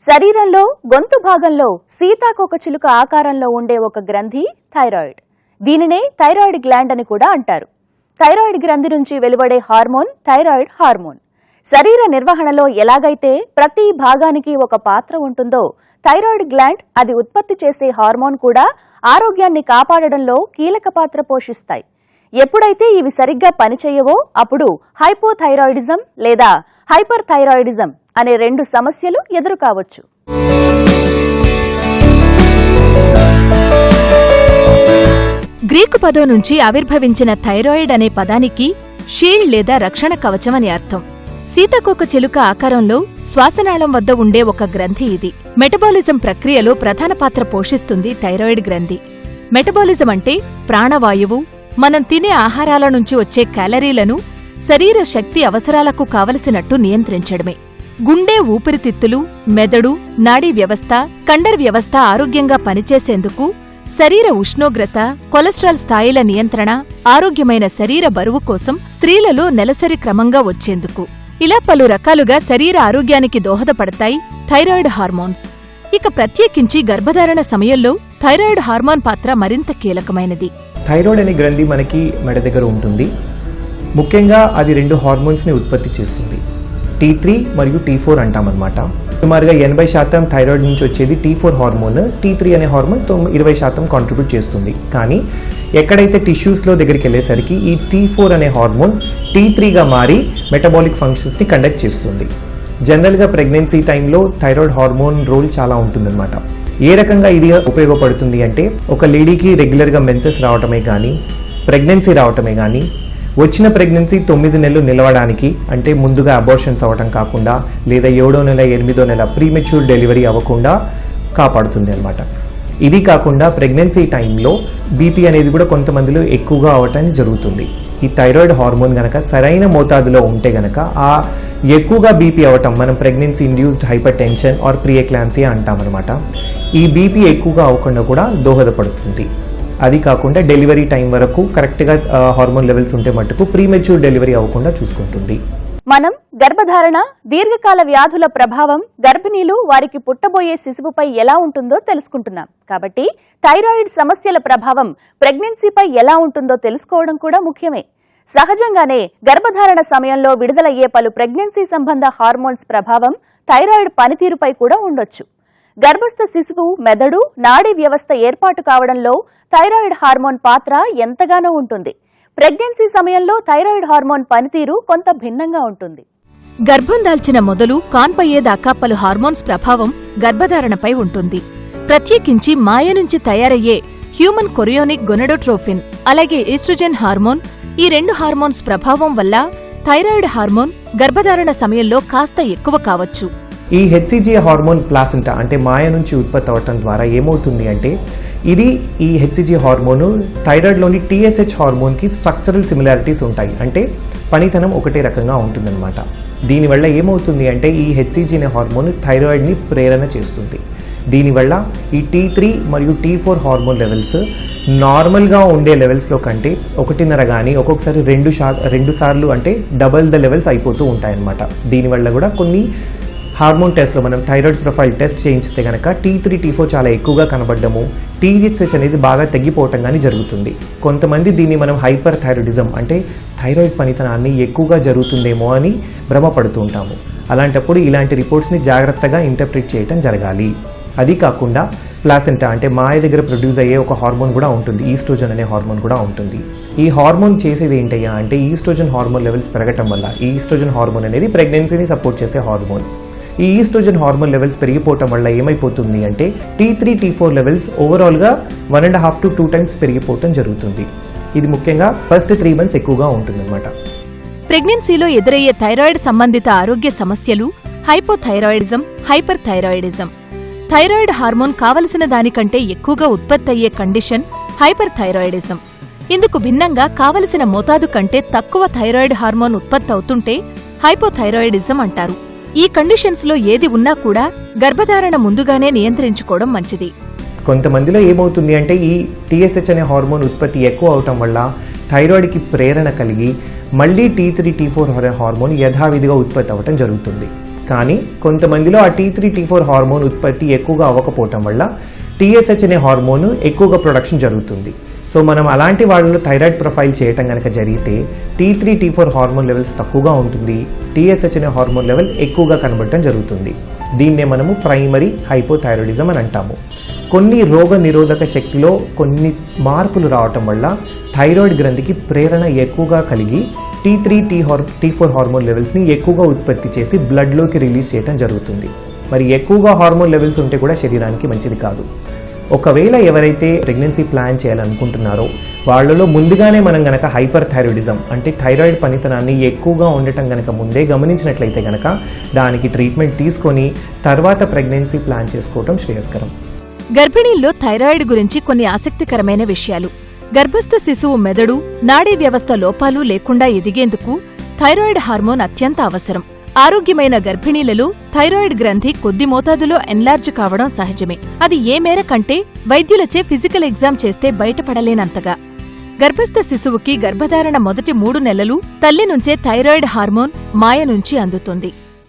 శరీరంలో గొంతు భాగంలో సీతాకోకచిలుక ఆకారంలో ఉండే ఒక గ్రంథి థైరాయిడ్. దీనినే థైరాయిడ్ గ్లాండ్ అని కూడా అంటారు. థైరాయిడ్ గ్రంథి నుంచి వెలువడే హార్మోన్ థైరాయిడ్ హార్మోన్. శరీర నిర్వహణలో ఎలాగైతే ప్రతి భాగానికి ఒక పాత్ర ఉంటుందో థైరాయిడ్ గ్లాండ్ అది ఉత్పత్తి చేసే హార్మోన్ కూడా ఆరోగ్యాన్ని కాపాడడంలో కీలక పాత్ర పోషిస్తాయి. ఎప్పుడైతే ఇవి సరిగ్గా పనిచేయవో అప్పుడు హైపోథైరాయిడిజం లేదా హైపర్ థైరాయిడిజం అనే రెండు సమస్యలు ఎదురు కావచ్చు. గ్రీకు పదం నుంచి ఆవిర్భవించిన థైరాయిడ్ అనే పదానికి షీల్డ్ లేదా రక్షణ కవచం అని అర్థం. సీతాకోకచిలుక ఆకారంలో శ్వాసనాళం వద్ద ఉండే ఒక గ్రంథి ఇది. మెటబాలిజం ప్రక్రియలో ప్రధాన పాత్ర పోషిస్తుంది థైరాయిడ్ గ్రంథి. మెటబాలిజం అంటే ప్రాణవాయువు, మనం తినే ఆహారాల నుంచి వచ్చే క్యాలరీలను శరీర శక్తి అవసరాలకు కావలసినట్టు నియంత్రించడమే. గుండె, ఊపిరితిత్తులు, మెదడు, నాడీ వ్యవస్థ, కండర వ్యవస్థ ఆరోగ్యంగా పనిచేసేందుకు శరీర ఉష్ణోగ్రత, కొలెస్ట్రాల్ స్థాయిల నియంత్రణ, ఆరోగ్యమైన శరీర బరువు కోసం స్త్రీలలో నెలసరి క్రమంగా వచ్చేందుకు ఇలా పలు రకాలుగా శరీర ఆరోగ్యానికి దోహదపడతాయి థైరాయిడ్ హార్మోన్స్. ఇక ప్రత్యేకించి గర్భధారణ సమయంలో థైరాయిడ్ హార్మోన్ పాత్ర మరింత కీలకమైనది. థైరాయిడ్ అనే గ్రంథి మనకి మెడ దగ్గర ఉంటుంది. ముఖ్యంగా అది రెండు హార్మోన్స్ ని ఉత్పత్తి చేస్తుంది. T3 మరియు T4 అంటామన్నమాట. సుమారుగా 80% థైరాయిడ్ నుంచి వచ్చేది T4 హార్మోన్. T3 అనే హార్మోన్ 20% కాంట్రిబ్యూట్ చేస్తుంది. కానీ ఎక్కడైతే టిష్యూస్లో దగ్గరికి వెళ్ళేసరికి ఈ T4 అనే హార్మోన్ T3గా మారి మెటబాలిక్ ఫంక్షన్స్ని కండక్ట్ చేస్తుంది. జనరల్గా ప్రెగ్నెన్సీ టైంలో థైరాయిడ్ హార్మోన్ రోల్ చాలా ఉంటుందన్నమాట. ఏ రకంగా ఇది ఉపయోగపడుతుంది అంటే ఒక లేడీకి రెగ్యులర్గా మెన్సెస్ రావటమే కానీ, ప్రెగ్నెన్సీ రావటమే కానీ, వచ్చిన ప్రెగ్నెన్సీ 9 నెలలు నిలవడానికి అంటే ముందుగా అబార్షన్స్ అవ్వటం కాకుండా లేదా 7వ నెల 8వ నెల ప్రీమెచ్యూర్ డెలివరీ అవ్వకుండా కాపాడుతుంది అనమాట. ఇది కాకుండా ప్రెగ్నెన్సీ టైంలో బీపీ అనేది కూడా కొంతమందిలో ఎక్కువగా అవటం జరుగుతుంది. ఈ థైరాయిడ్ హార్మోన్ గనక సరైన మోతాదులో ఉంటే గనక ఆ ఎక్కువగా బీపీ అవటం మనం pregnancy induced hypertension or pre eclampsia అంటామన్నమాట. ఈ బీపీ ఎక్కువగా అవ్వకుండా కూడా దోహదపడుతుంది. అది కాకుండా డెలివరీ టైం వరకు కరెక్ట్గా హార్మోన్ లెవెల్స్ ఉంటే మట్టుకు ప్రీమెచ్యూర్ డెలివరీ అవ్వకుండా చూసుకుంటుంది. మనం గర్భధారణ, దీర్ఘకాల వ్యాధుల ప్రభావం గర్భిణీలు వారికి పుట్టబోయే శిశువుపై ఎలా ఉంటుందో తెలుసుకుంటున్నాం. కాబట్టి థైరాయిడ్ సమస్యల ప్రభావం ప్రెగ్నెన్సీపై ఎలా ఉంటుందో తెలుసుకోవడం కూడా ముఖ్యమే. సహజంగానే గర్భధారణ సమయంలో విడుదలయ్యే పలు ప్రెగ్నెన్సీ సంబంధ హార్మోన్స్ ప్రభావం థైరాయిడ్ పనితీరుపై కూడా ఉండొచ్చు. గర్భస్థ శిశువు మెదడు, నాడీ వ్యవస్థ ఏర్పాటు కావడంలో థైరాయిడ్ హార్మోన్ పాత్ర ఎంతగానో ఉంటుంది. ప్రెగ్నెన్సీ సమయంలో థైరాయిడ్ హార్మోన్ పనితీరు కొంత భిన్నంగా ఉంటుంది. గర్భం దాల్చిన మొదలు కాన్పయ్యేదాకా పలు హార్మోన్స్ ప్రభావం గర్భధారణపై ఉంటుంది. ప్రత్యేకించి మాయ నుంచి తయారయ్యే హ్యూమన్ కొరియోనిక్ గొనడోట్రోఫిన్ అలాగే ఈస్ట్రోజెన్ హార్మోన్, ఈ రెండు హార్మోన్స్ ప్రభావం వల్ల థైరాయిడ్ హార్మోన్ గర్భధారణ సమయంలో కాస్త ఎక్కువ కావచ్చు. ఈ హెచ్సిజి హార్మోన్ ప్లాసెంటా అంటే మాయ నుంచి ఉత్పత్తి అవటం ద్వారా ఏమవుతుంది అంటే ఈ హెచ్సిజి హార్మోన్ థైరాయిడ్లోని టీఎస్హెచ్ హార్మోన్కి స్ట్రక్చరల్ సిమిలారిటీస్ ఉంటాయి. అంటే పనితనం ఒకటే రకంగా ఉంటుందన్నమాట. దీనివల్ల ఏమవుతుంది అంటే ఈ హెచ్సిజి అనే హార్మోన్ థైరాయిడ్ని ప్రేరణ చేస్తుంది. దీనివల్ల ఈ T3 మరియు T4 హార్మోన్ లెవెల్స్ నార్మల్గా ఉండే లెవెల్స్లో కంటే 1.5 కానీ ఒక్కొక్కసారి 2 సార్లు అంటే డబల్ ద లెవెల్స్ అయిపోతూ ఉంటాయన్నమాట. దీనివల్ల కూడా కొన్ని హార్మోన్ టెస్ట్లో మనం థైరాయిడ్ ప్రొఫైల్ టెస్ట్ చేయించితే కనుక T3, T4 చాలా ఎక్కువగా కనబడము, TSH అనేది బాగా తగ్గిపోవటం కానీ జరుగుతుంది. కొంతమంది దీన్ని మనం హైపర్ థైరాయిడిజం అంటే థైరాయిడ్ పనితనాన్ని ఎక్కువగా జరుగుతుందేమో అని భ్రమపడుతూ ఉంటాము. అలాంటప్పుడు ఇలాంటి రిపోర్ట్స్ని జాగ్రత్తగా ఇంటర్ప్రిట్ చేయటం జరగాలి. అది కాకుండా ప్లాసెంటా అంటే మాయ దగ్గర ప్రొడ్యూస్ అయ్యే ఒక హార్మోన్ కూడా ఉంటుంది, ఈస్ట్రోజన్ అనే హార్మోన్ కూడా ఉంటుంది. ఈ హార్మోన్ చేసేది ఏంటయ్యా అంటే ఈస్ట్రోజన్ హార్మోన్ లెవెల్స్ పెరగటం వల్ల, ఈ ఈస్ట్రోజన్ హార్మోన్ అనేది ప్రెగ్నెన్సీని సపోర్ట్ చేసే హార్మోన్. ఈ ఈస్ట్రోజన్ హార్మోన్ లెవెల్స్ పెరిగిపోవటం వల్ల ఏమైపోతుంది అంటే T3, T4 లెవెల్స్ ఓవరాల్గా 1.5 to 2 times పెరిగిపోవటం జరుగుతుంది. ఇది ముఖ్యంగా ఫస్ట్ 3 months ఎక్కువగా ఉంటుందన్నమాట. ప్రెగ్నెన్సీలో ఎదురయ్యే థైరాయిడ్ సంబంధిత ఆరోగ్య సమస్యలు hypothyroidism, hyper thyroidism. Thyroid hormone కావలసిన దానికంటే ఎక్కువగా ఉత్పత్తి అయ్యే కండిషన్ హైపర్ థైరాయిడిజం. ఇందుకు భిన్నంగా కావలసిన మోతాదు కంటే తక్కువ థైరాయిడ్ హార్మోన్ ఉత్పత్తి అవుతుంటే హైపోథైరాయిడిజం అంటారు. ఈ కండిషన్స్ లో ఏది ఉన్నా కూడా గర్భధారణ ముందుగానే నియంత్రించుకోవడం మంచిది. కొంతమందిలో ఏమవుతుంది అంటే ఈ టీఎస్హెచ్ అనే హార్మోన్ ఉత్పత్తి ఎక్కువ అవటం వల్ల థైరాయిడ్కి ప్రేరణ కలిగి మళ్ళీ T3, T4 హార్మోన్ యథావిధిగా ఉత్పత్తి అవ్వటం జరుగుతుంది. కానీ కొంతమందిలో ఆ T3, T4 హార్మోన్ ఉత్పత్తి ఎక్కువగా అవ్వకపోవటం వల్ల TSH అనే హార్మోన్ ఎక్కువగా ప్రొడక్షన్ జరుగుతుంది. సో మనం అలాంటి వాళ్ళలో థైరాయిడ్ ప్రొఫైల్ చేయటం కనుక జరిగితే T3, T4 హార్మోన్ లెవెల్స్ తక్కువగా ఉంటుంది, TSH అనే హార్మోన్ లెవెల్ ఎక్కువగా కనబడటం జరుగుతుంది. దీన్నే మనము ప్రైమరీ హైపోథైరాయిడిజం అని అంటాము. కొన్ని రోగ నిరోధక శక్తిలో కొన్ని మార్పులు రావటం వల్ల థైరాయిడ్ గ్రంథికి ప్రేరణ ఎక్కువగా కలిగి T3, T4 హార్మోన్ లెవెల్స్ని ఎక్కువగా ఉత్పత్తి చేసి బ్లడ్లోకి రిలీజ్ చేయడం జరుగుతుంది. మరి ఎక్కువగా హార్మోన్ లెవెల్స్ ఉంటే కూడా శరీరానికి మంచిది కాదు. ఒకవేళ ఎవరైతే ప్రెగ్నెన్సీ ప్లాన్ చేయాలనుకుంటున్నారో వాళ్ళలో ముందుగానే మనం గనక హైపర్ థైరాయిడిజం అంటే థైరాయిడ్ పనితనాన్ని ఎక్కువగా ఉండటం గనక ముందే గమనించినట్లయితే గనక దానికి ట్రీట్మెంట్ తీసుకొని తర్వాత ప్రెగ్నెన్సీ ప్లాన్ చేసుకోవటం శ్రేయస్కరం. గర్భిణీల్లో థైరాయిడ్ గురించి కొన్ని ఆసక్తికరమైన విషయాలు. గర్భస్థ శిశువు మెదడు, నాడీ వ్యవస్థ లోపాలు లేకుండా ఎదిగేందుకు థైరాయిడ్ హార్మోన్ అత్యంత అవసరం. ఆరోగ్యమైన గర్భిణీలలో థైరాయిడ్ గ్రంథి కొద్ది మోతాదులో ఎన్లార్జ్ కావడం సహజమే. అది ఏ మేర కంటే వైద్యులచే ఫిజికల్ ఎగ్జామ్ చేస్తే బయటపడలేనంతగా. గర్భస్థ శిశువుకి గర్భధారణ మొదటి 3 నెలలు తల్లి నుంచే థైరాయిడ్ హార్మోన్ మాయ నుంచి అందుతుంది.